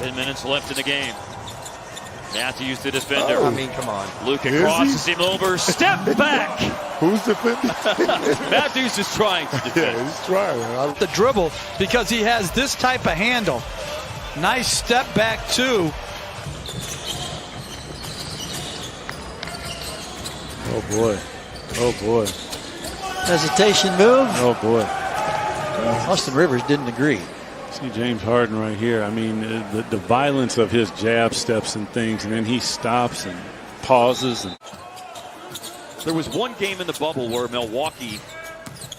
10 minutes left in the game. Matthews the defender. I mean, come on. Luka crosses him over. Step back. Who's defending? Matthews is trying to defend. Yeah, he's trying. The dribble, because he has this type of handle. Nice step back too. Oh boy. Oh boy. Hesitation move. Oh boy. Austin Rivers didn't agree. See James Harden right here. I mean, the violence of his jab steps and things, and then he stops and pauses. And there was one game in the bubble where Milwaukee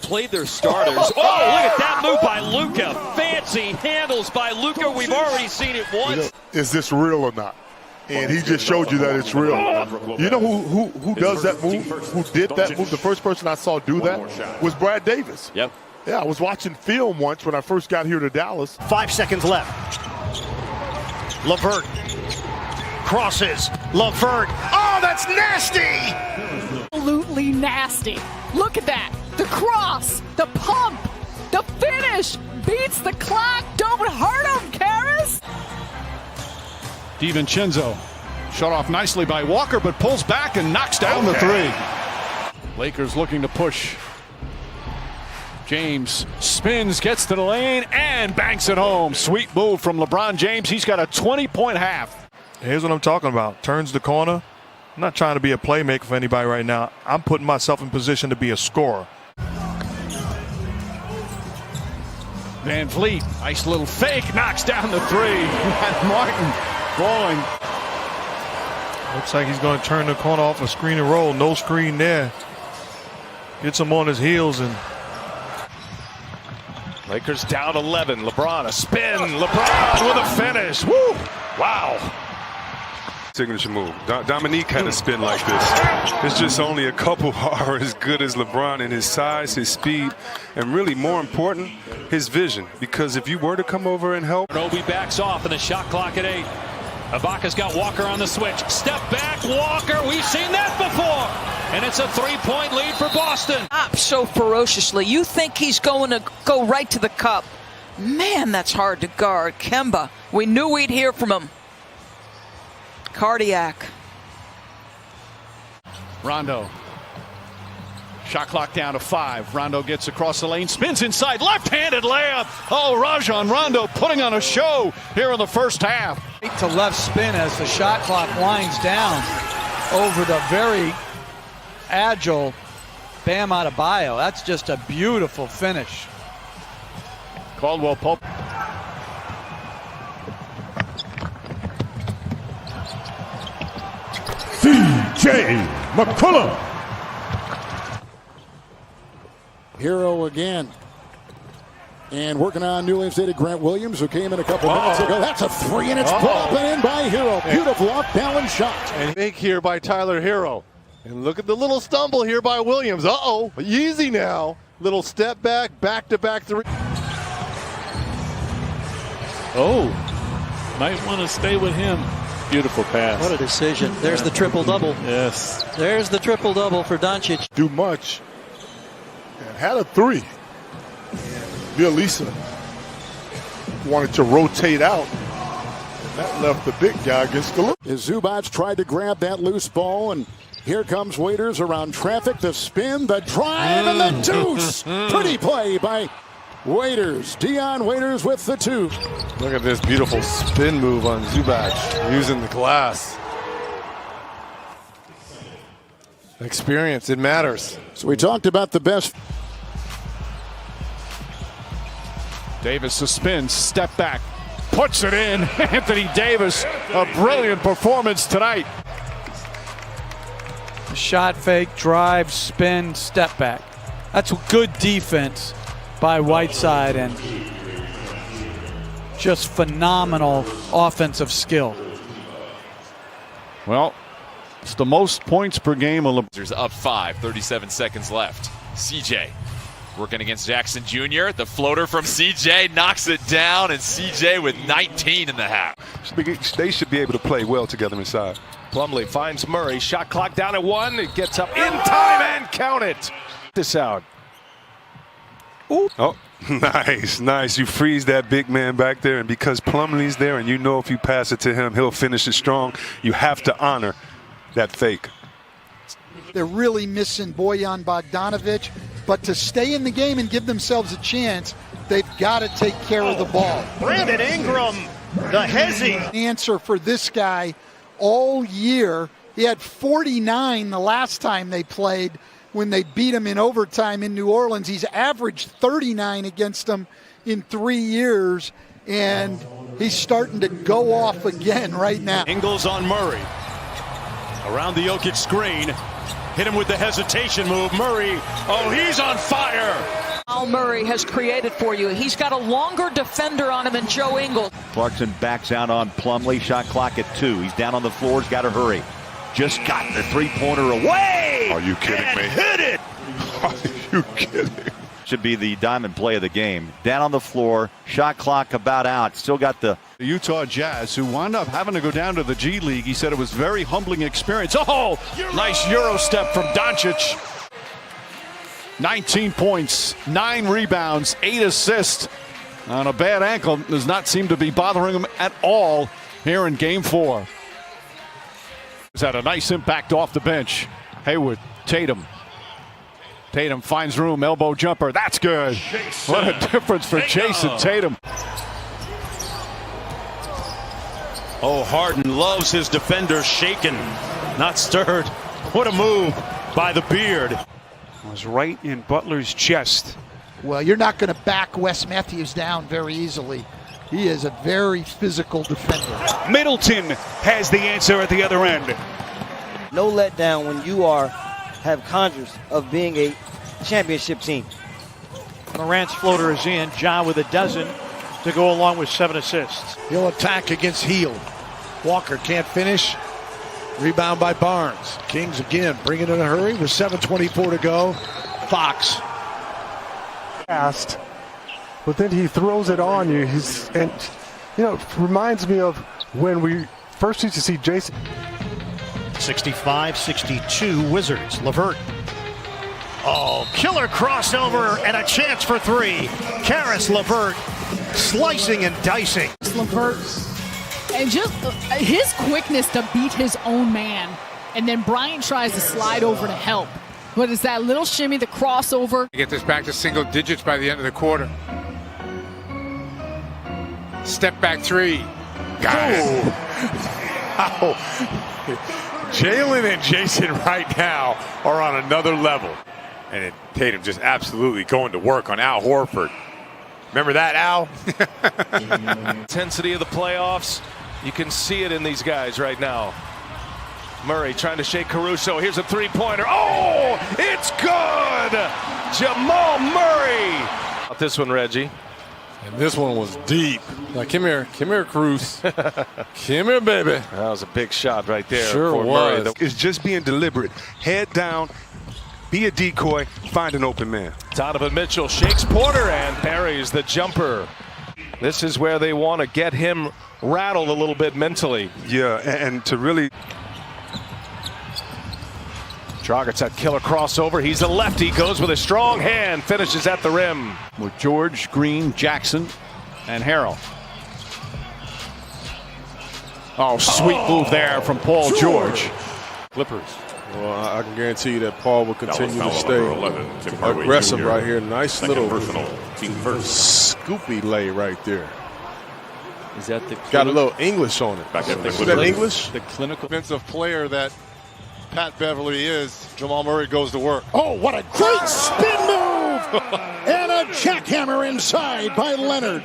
played their starters. Oh, look at that move by Luka. Fancy handles by Luka. We've already seen it once. Is this real or not? And he just showed you that it's real. You know who does that move? Who did that move? The first person I saw do that was Brad Davis. Yep. Yeah, I was watching film once when I first got here to Dallas. 5 seconds left. LeVert crosses. LeVert. Oh, that's nasty! Absolutely nasty. Look at that. The cross, the pump, the finish. Beats the clock. Don't hurt him, Karis. DiVincenzo shut off nicely by Walker, but pulls back and knocks down the three. Lakers looking to push. James spins, gets to the lane, and banks it home. Sweet move from LeBron James. He's got a 20-point half. Here's what I'm talking about. Turns the corner. I'm not trying to be a playmaker for anybody right now. I'm putting myself in position to be a scorer. Van Vliet, nice little fake, knocks down the three. And Martin falling. Looks like he's going to turn the corner off a screen and roll. No screen there. Gets him on his heels and Lakers down 11. LeBron, a spin. LeBron with a finish. Woo! Wow. Signature move. Dominique had a spin like this. It's just only a couple are as good as LeBron in his size, his speed, and really more important, his vision. Because if you were to come over and help. Obi backs off and the shot clock at 8. Ibaka's got Walker on the switch. Step back, Walker. We've seen that before. And it's a 3-point lead for Boston. Up so ferociously. You think he's going to go right to the cup. Man, that's hard to guard. Kemba, we knew we'd hear from him. Cardiac. Rondo. Shot clock down to 5. Rondo gets across the lane, spins inside, left-handed layup. Oh, Rajon Rondo putting on a show here in the first half. Right to left spin as the shot clock winds down over the very agile Bam Adebayo. That's just a beautiful finish. Caldwell Pope. C.J. McCollum. Hero again. And working on newly instated Grant Williams, who came in a couple minutes ago. That's a three, and it's put up and in by Hero. Beautiful off-balance shot. And big here by Tyler Hero. And look at the little stumble here by Williams. Uh-oh, easy now. Little step back-to-back three. oh, might want to stay with him. Beautiful pass. What a decision. There's the triple-double. Yes. There's the triple-double for Doncic. Do much. And had a 3. Bielisa wanted to rotate out. And that left the big guy against the look. As Zubac tried to grab that loose ball, and here comes Waiters around traffic. The spin, the drive, and the deuce. Pretty play by Waiters. Dion Waiters with the 2. Look at this beautiful spin move on Zubac using the glass. Experience, it matters. So we talked about the best. Davis suspends, step back, puts it in. Anthony Davis, a brilliant performance tonight. Shot fake, drive, spin, step back. That's good defense by Whiteside and just phenomenal offensive skill. Well, it's the most points per game. There's up 5, 37 seconds left. CJ working against Jackson Jr. The floater from CJ knocks it down, and CJ with 19 in the half. They should be able to play well together inside. Plumlee finds Murray. Shot clock down at 1. It gets up in time and count it. This out. Oh, Nice, nice. You freeze that big man back there, and because Plumlee's there and you know if you pass it to him, he'll finish it strong, you have to honor that fake. They're really missing Bojan Bogdanovic, but to stay in the game and give themselves a chance, they've got to take care of the ball. Brandon Ingram, the hezzy. Answer for this guy all year. He had 49 the last time they played when they beat him in overtime in New Orleans. He's averaged 39 against them in 3 years, and he's starting to go off again right now. Ingles on Murray. Around the Jokic screen. Hit him with the hesitation move. Murray, oh, he's on fire. Al Murray has created for you. He's got a longer defender on him than Joe Ingles. Clarkson backs out on Plumlee. Shot clock at 2. He's down on the floor. He's got to hurry. Just got the three-pointer away. Are you kidding me? Hit it. Are you kidding? Should be the diamond play of the game. Down on the floor. Shot clock about out. Still got the Utah Jazz, who wound up having to go down to the G League. He said it was a very humbling experience. Oh, nice Euro step from Doncic. 19 points, 9 rebounds, 8 assists on a bad ankle. Does not seem to be bothering him at all here in Game 4. He's had a nice impact off the bench. Hayward, Tatum. Tatum finds room, elbow jumper. That's good. What a difference for Jason Tatum. Oh, Harden loves his defenders shaken, not stirred. What a move by the beard. Was right in Butler's chest. Well, you're not going to back Wes Matthews down very easily. He is a very physical defender. Middleton has the answer at the other end. No letdown when you have conjures of being a championship team. Morant's floater is in. Ja with a dozen to go along with 7 assists. He'll attack against Hield. Walker can't finish. Rebound by Barnes. Kings again bring it in a hurry with 7:24 to go. Fox. Fast, but then he throws it on you. It reminds me of when we first used to see Jason. 65-62 Wizards. LeVert. Oh, killer crossover and a chance for 3. Karis LeVert slicing and dicing. LeVert, and just his quickness to beat his own man. And then Bryant tries to slide over to help. But it's that little shimmy, the crossover. Get this back to single digits by the end of the quarter. Step back 3. Got it. Wow. Jalen and Jason right now are on another level. And Tatum just absolutely going to work on Al Horford. Remember that, Al? Intensity of the playoffs. You can see it in these guys right now. Murray trying to shake Caruso. Here's a three-pointer. Oh, it's good! Jamal Murray. This one, Reggie. And this one was deep. Now, come here, Cruz. Come here, baby. That was a big shot right there. Sure for was. Murray. It's just being deliberate. Head down, be a decoy, find an open man. Donovan Mitchell shakes Porter and parries the jumper. This is where they want to get him rattled a little bit mentally. Yeah, and to really... Dragic, that killer crossover. He's a lefty, goes with a strong hand, finishes at the rim. With George, Green, Jackson, and Harrell. Oh, sweet move there from Paul George. Clippers. Well, I can guarantee you that Paul will continue to stay aggressive right here. Nice little scoopy lay right there. Is that the got a little English on it? Is that English? The clinical defensive player that Pat Beverly is. Jamal Murray goes to work. Oh, what a great spin move! And a jackhammer inside by Leonard.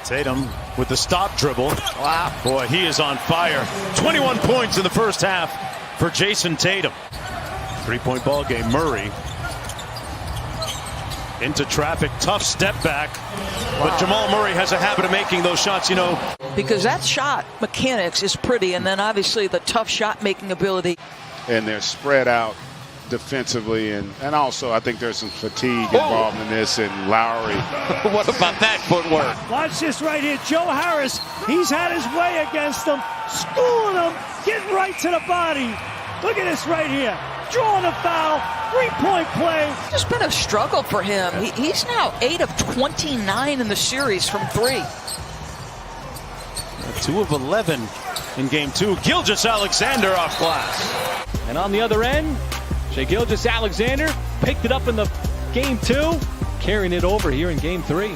Tatum with the stop dribble. Wow. Boy, he is on fire. 21 points in the first half for Jason Tatum. 3-point ball game. Murray into traffic. Tough step back. Wow. But Jamal Murray has a habit of making those shots, you know. Because that shot mechanics is pretty, and then obviously the tough shot making ability. And they're spread out defensively, and also I think there's some fatigue involved in this, and Lowry. What about that footwork? Watch this right here. Joe Harris, he's had his way against them, schooling them, getting right to the body. Look at this right here. drawing a foul, 3-point play. It's been a struggle for him. He's now 8 of 29 in the series from 3. 2 of 11 in game 2. Gilgeous-Alexander off glass. And on the other end, Shai Gilgeous-Alexander picked it up in the game 2, carrying it over here in game 3.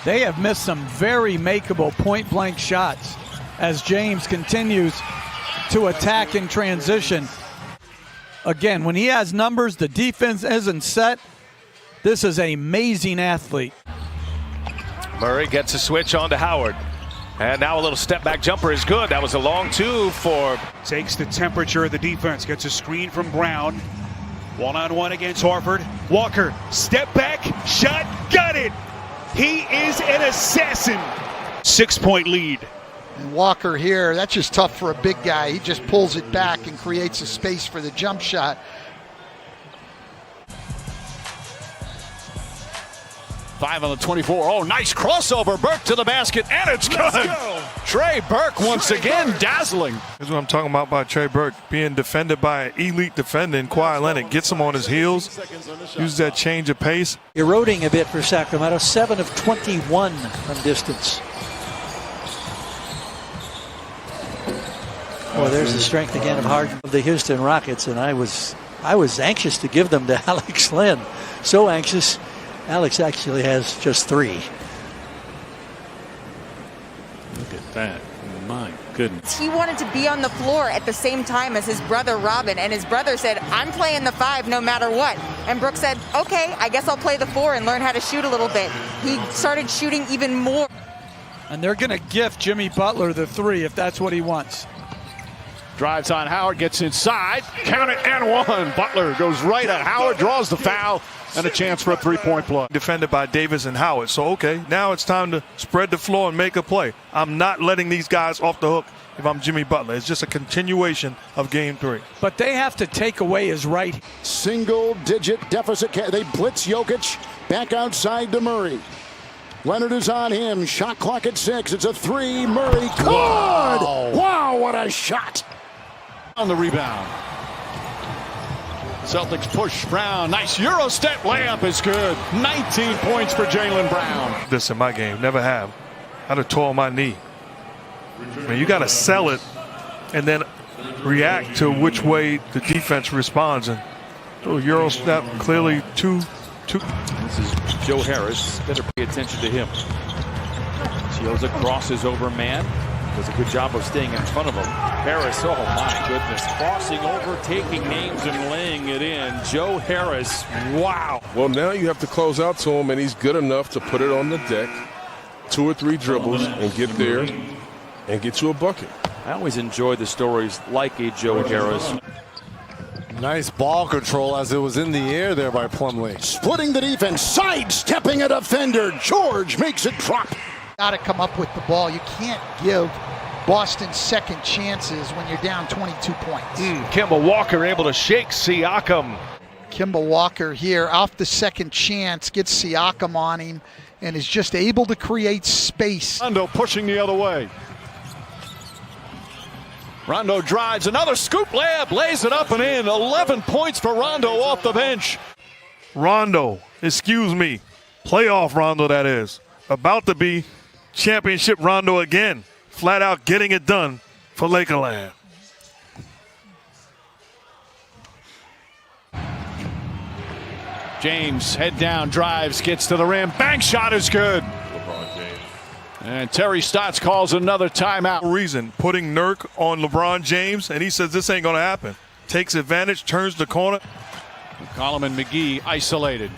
They have missed some very makeable point-blank shots as James continues to attack in transition. Again, when he has numbers, the defense isn't set. This is an amazing athlete. Murray gets a switch on to Howard. And now a little step back jumper is good. That was a long 2 for. Takes the temperature of the defense. Gets a screen from Brown. One-on-one against Horford. Walker, step back, shot, got it. He is an assassin. 6-point lead. And Walker here, that's just tough for a big guy. He just pulls it back and creates a space for the jump shot. 5 on the 24. Oh, nice crossover. Burke to the basket, and it's good. Trey Burke once again dazzling. That's what I'm talking about by Trey Burke. Being defended by an elite defender in Kawhi Leonard. Gets him on his heels. Uses that change of pace. Eroding a bit for Sacramento. 7 of 21 from distance. Well, there's the strength again of Harden of the Houston Rockets, and I was anxious to give them to Alex Len. So anxious. Alex actually has just 3. Look at that. My goodness. He wanted to be on the floor at the same time as his brother Robin, and his brother said, I'm playing the 5 no matter what. And Brooks said, okay, I guess I'll play the 4 and learn how to shoot a little bit. He started shooting even more. And they're going to gift Jimmy Butler the 3 if that's what he wants. Drives on Howard, gets inside, count it, and 1. Butler goes right at Howard, draws the foul, and a chance for a 3-point play. Defended by Davis and Howard. So, okay, now it's time to spread the floor and make a play. I'm not letting these guys off the hook if I'm Jimmy Butler. It's just a continuation of game 3. But they have to take away his right. Single-digit deficit. They blitz Jokic back outside to Murray. Leonard is on him. Shot clock at 6. It's a 3. Murray. Good! Wow, what a shot! On the rebound. Celtics push Brown. Nice Euro step layup is good. 19 points for Jaylen Brown. This in my game. Never have. I'd have tore my knee. I mean, you got to sell it and then react to which way the defense responds. And Euro step clearly two. This is Joe Harris. Better pay attention to him. Chioza crosses over man. Does a good job of staying in front of him. Harris, oh my goodness, crossing over, taking names and laying it in. Joe Harris, wow. Well, now you have to close out to him, and he's good enough to put it on the deck. 2 or 3 dribbles and get there and get you a bucket. I always enjoy the stories like a Joe Harris. Nice ball control as it was in the air there by Plumlee. Splitting the defense, sidestepping a defender. George makes it drop. Got to come up with the ball. You can't give Boston second chances when you're down 22 points. Kemba Walker able to shake Siakam. Kemba Walker here off the second chance, gets Siakam on him, and is just able to create space. Rondo pushing the other way. Rondo drives, another scoop layup, lays it up and in. 11 points for Rondo off the bench. Rondo, excuse me, playoff Rondo that is, about to be championship Rondo again. Flat out getting it done for Lakerland. James head down, drives, gets to the rim. Bank shot is good. And Terry Stotts calls another timeout. Reason putting Nurk on LeBron James, and he says this ain't going to happen. Takes advantage, turns the corner. McCollum and McGee isolated.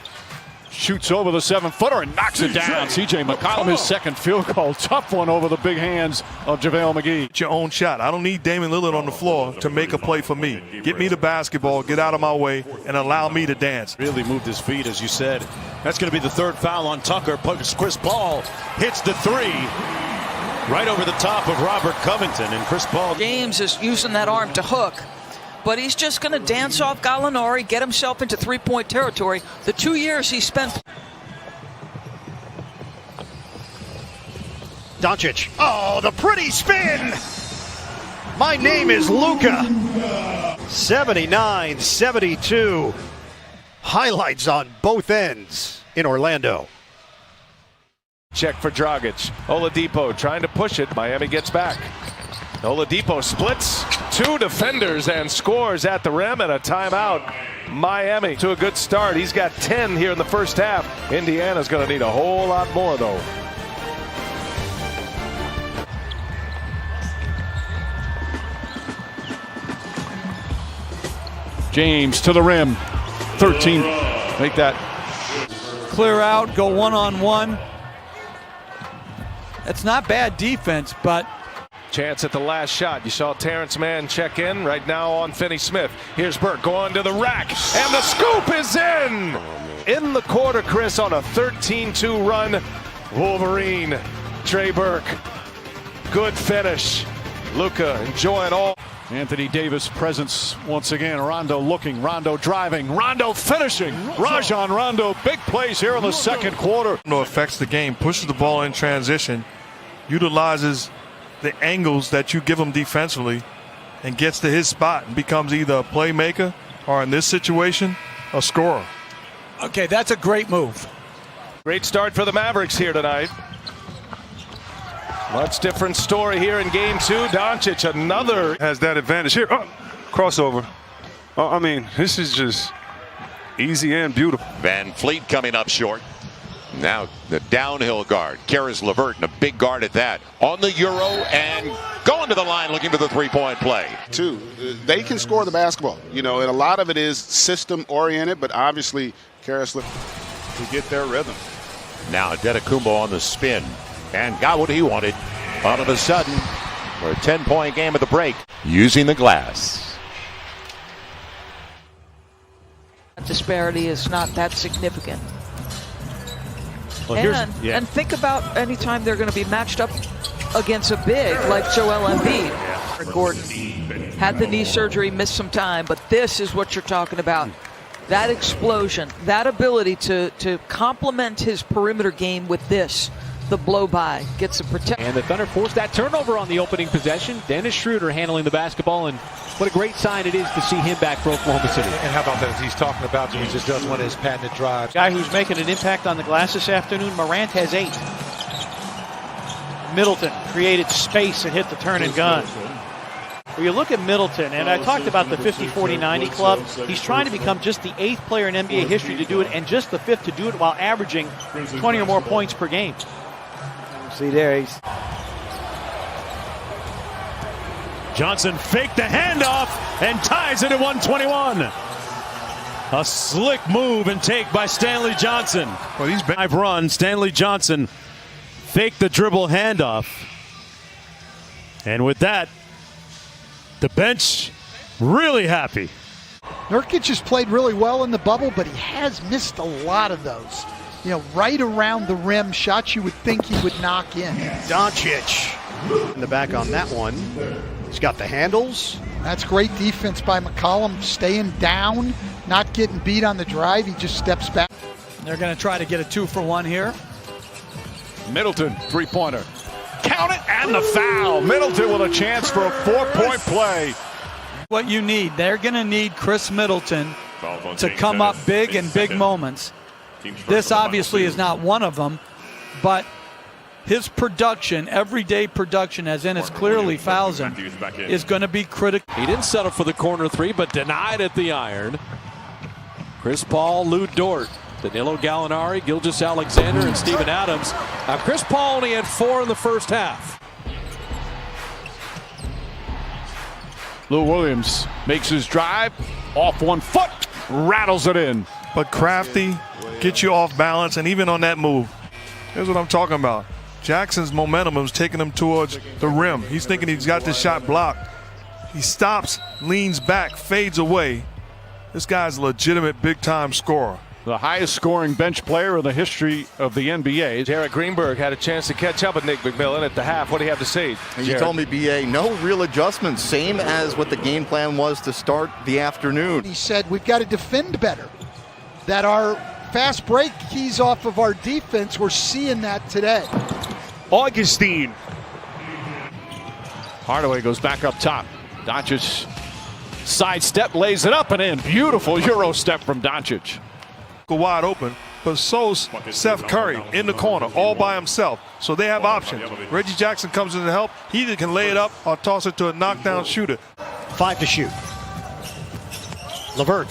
Shoots over the 7-footer and knocks it down. CJ McCollum, his second field goal. Tough one over the big hands of JaVale McGee. Get your own shot. I don't need Damian Lillard on the floor to make a play for me. Get me the basketball, get out of my way, and allow me to dance. Really moved his feet, as you said. That's going to be the 3rd foul on Tucker. Chris Paul hits the 3. Right over the top of Robert Covington, and Chris Paul. James is using that arm to hook. But he's just going to dance off Gallinari, get himself into 3-point territory. The 2 years he spent. Doncic. Oh, the pretty spin. My name is Luka. 79-72. Highlights on both ends in Orlando. Check for Dragic. Oladipo trying to push it. Miami gets back. Oladipo splits 2 defenders and scores at the rim, and a timeout. Miami to a good start. He's got 10 here in the first half. Indiana's going to need a whole lot more, though. James to the rim. 13. Make that. Clear out, go one-on-one. It's not bad defense, but chance at the last shot. You saw Terrence Mann check in right now on Finney-Smith. Here's Burke going to the rack, and the scoop is in! In the quarter, Chris, on a 13-2 run. Wolverine, Trey Burke. Good finish. Luka enjoying all. Anthony Davis presence once again. Rondo looking, Rondo driving, Rondo finishing. Rajon Rondo, big plays here in the second quarter. Rondo affects the game, pushes the ball in transition, utilizes the angles that you give him defensively, and gets to his spot and becomes either a playmaker or, in this situation, a scorer. Okay, that's a great move. Great start for the Mavericks here tonight. Much different story here in game 2. Doncic, another. Has that advantage here. Oh, crossover. Oh, I mean, this is just easy and beautiful. Van Fleet coming up short. Now the downhill guard, Karis LeVert, and a big guard at that. On the Euro and going to the line looking for the three-point play. They can score the basketball, and a lot of it is system-oriented, but obviously Karis LeVert to get their rhythm. Now Antetokounmpo on the spin and got what he wanted. All of a sudden, we're a 10-point game at the break using the glass. Disparity is not that significant. Well, and think about any time they're going to be matched up against a big like Joel Embiid. Gordon had the knee surgery, missed some time, but this is what you're talking about. That explosion, that ability to complement his perimeter game with this. The blow-by gets a protection. And the Thunder forced that turnover on the opening possession. Dennis Schroeder handling the basketball, and what a great sign it is to see him back for Oklahoma City. And how about that? He's talking about he just does one of his patented drives. Guy who's making an impact on the glass this afternoon, Morant has 8. Middleton created space and hit the turn and gun. Well, you look at Middleton, and I talked about the 50-40-90 club. He's trying to become just the 8th player in NBA history to do it, and just the 5th to do it while averaging 20 or more points per game. See there, he's Johnson faked the handoff and ties it at 121. A slick move and take by Stanley Johnson. Well, he's I've run. Stanley Johnson faked the dribble handoff. And with that, the bench really happy. Nurkic has played really well in the bubble, but he has missed a lot of those. Right around the rim, shots you would think he would knock in. Doncic in the back on that one. He's got the handles. That's great defense by McCollum, staying down, not getting beat on the drive. He just steps back. They're going to try to get a 2-for-1 here. Middleton, three-pointer. Count it, and the foul. Middleton with a chance for a 4-point play. What you need, they're going to need Chris Middleton to come up big in big moments. This obviously is not one of them, but his production, everyday production, as Ennis clearly fouls him, is going to be critical. He didn't settle for the corner 3, but denied at the iron. Chris Paul, Lou Dort, Danilo Gallinari, Gilgeous-Alexander, and Steven Adams. Now, Chris Paul only had 4 in the first half. Lou Williams makes his drive, off 1 foot, rattles it in. But crafty, gets you off balance, and even on that move, here's what I'm talking about. Jackson's momentum is taking him towards the rim. He's thinking he's got this shot blocked. He stops, leans back, fades away. This guy's a legitimate big-time scorer. The highest scoring bench player in the history of the NBA. Jared Greenberg had a chance to catch up with Nick McMillan at the half. What do you have to say, You told me, BA, no real adjustments, same as what the game plan was to start the afternoon. He said we've got to defend better. That our fast break keys off of our defense, we're seeing that today. Augustine. Hardaway goes back up top. Doncic Sidestep, lays it up and in. Beautiful Euro step from Doncic. Go wide open, but so's Seth Curry in the corner all by himself. So they have options. Reggie Jackson comes in to help. He either can lay it up or toss it to a knockdown shooter. 5 to shoot. LeVert.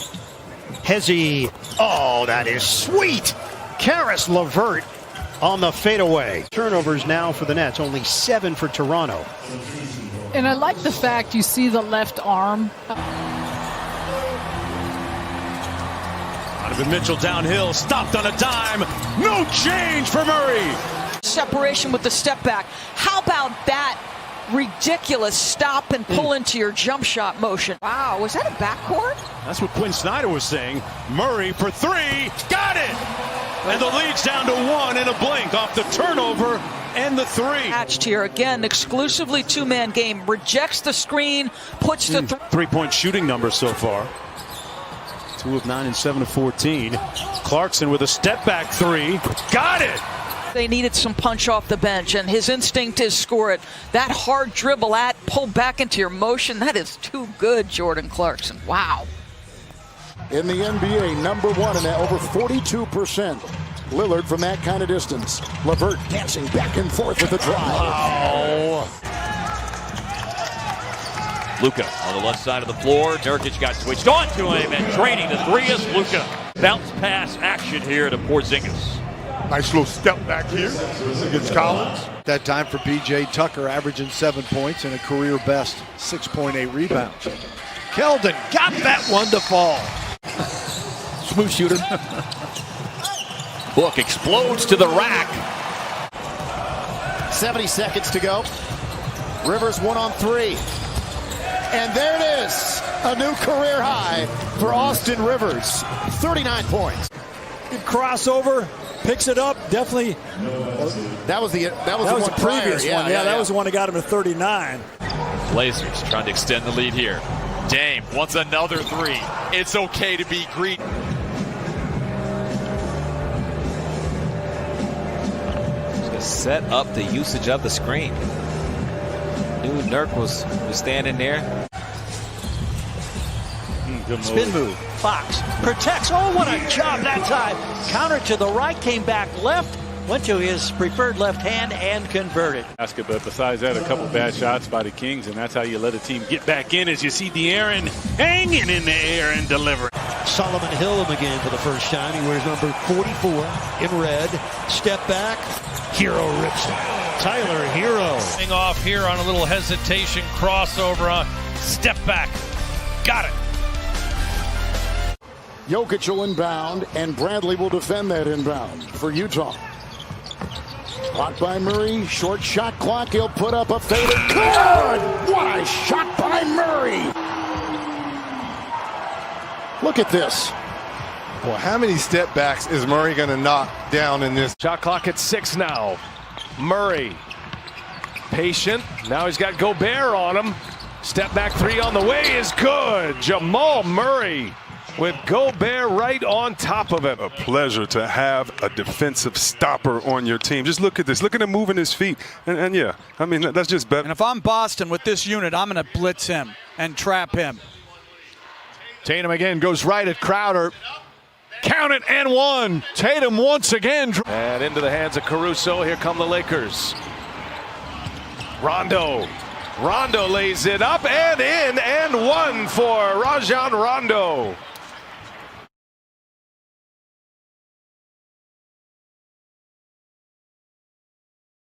Hezzy. Oh, that is sweet. Karis LeVert on the fadeaway. Turnovers now for the Nets, only 7 for Toronto. And I like the fact you see the left arm. Donovan Mitchell downhill, stopped on a dime. No change for Murray. Separation with the step back. How about that ridiculous stop and pull into your jump shot motion? Wow, was that a backcourt? That's what Quinn Snyder was saying. Murray for 3, got it! And the lead's down to 1 in a blink off the turnover and the 3. Matched here again, exclusively two-man game. Rejects the screen, puts the 3-point shooting number so far. 2 of 9 and 7 of 14. Clarkson with a step back 3, got it! They needed some punch off the bench, and his instinct is score it. That hard dribble pull back into your motion, that is too good, Jordan Clarkson. Wow. In the NBA, number 1 in that, over 42%. Lillard from that kind of distance. LeVert dancing back and forth with the drive. Oh. Luka on the left side of the floor. Nurkic got switched on to him, and draining the 3 is Luka. Bounce pass action here to Porzingis. Nice little step back here against Collins. That time for B.J. Tucker, averaging 7 points and a career best 6.8 rebounds. Keldon got that one to fall. Smooth shooter. Book explodes to the rack. 70 seconds to go. Rivers 1 on 3. And there it is. A new career high for Austin Rivers. 39 points. Good crossover. Picks it up, definitely. That was the one previous prior. one. Yeah, that was the one that got him to 39. Blazers trying to extend the lead here. Dame wants another 3. It's okay to be greedy. Just set up the usage of the screen. Knew Nurk was standing there. Spin move. Fox protects. Oh, what a job that time. Counter to the right, came back left, went to his preferred left hand and converted. But besides that, a couple bad shots by the Kings, and that's how you let a team get back in as you see De'Aaron hanging in the air and delivering. Solomon Hill in the game for the first time. He wears number 44 in red. Step back. Hero rips it. Tyler Hero. Off here on a little hesitation crossover. Step back. Got it. Jokic will inbound, and Bradley will defend that inbound for Utah. Blocked by Murray. Short shot clock. He'll put up a fader. Good! What a shot by Murray! Look at this. Well, how many step backs is Murray going to knock down in this? Shot clock at 6 now. Murray. Patient. Now he's got Gobert on him. Step back 3 on the way is good. Jamal Murray with Gobert right on top of him. A pleasure to have a defensive stopper on your team. Just look at this. Look at him moving his feet. And yeah, I mean, that's just better. And if I'm Boston with this unit, I'm going to blitz him and trap him. Tatum again goes right at Crowder. Count it and 1. Tatum once again. And into the hands of Caruso. Here come the Lakers. Rondo. Rondo lays it up and in and 1 for Rajon Rondo.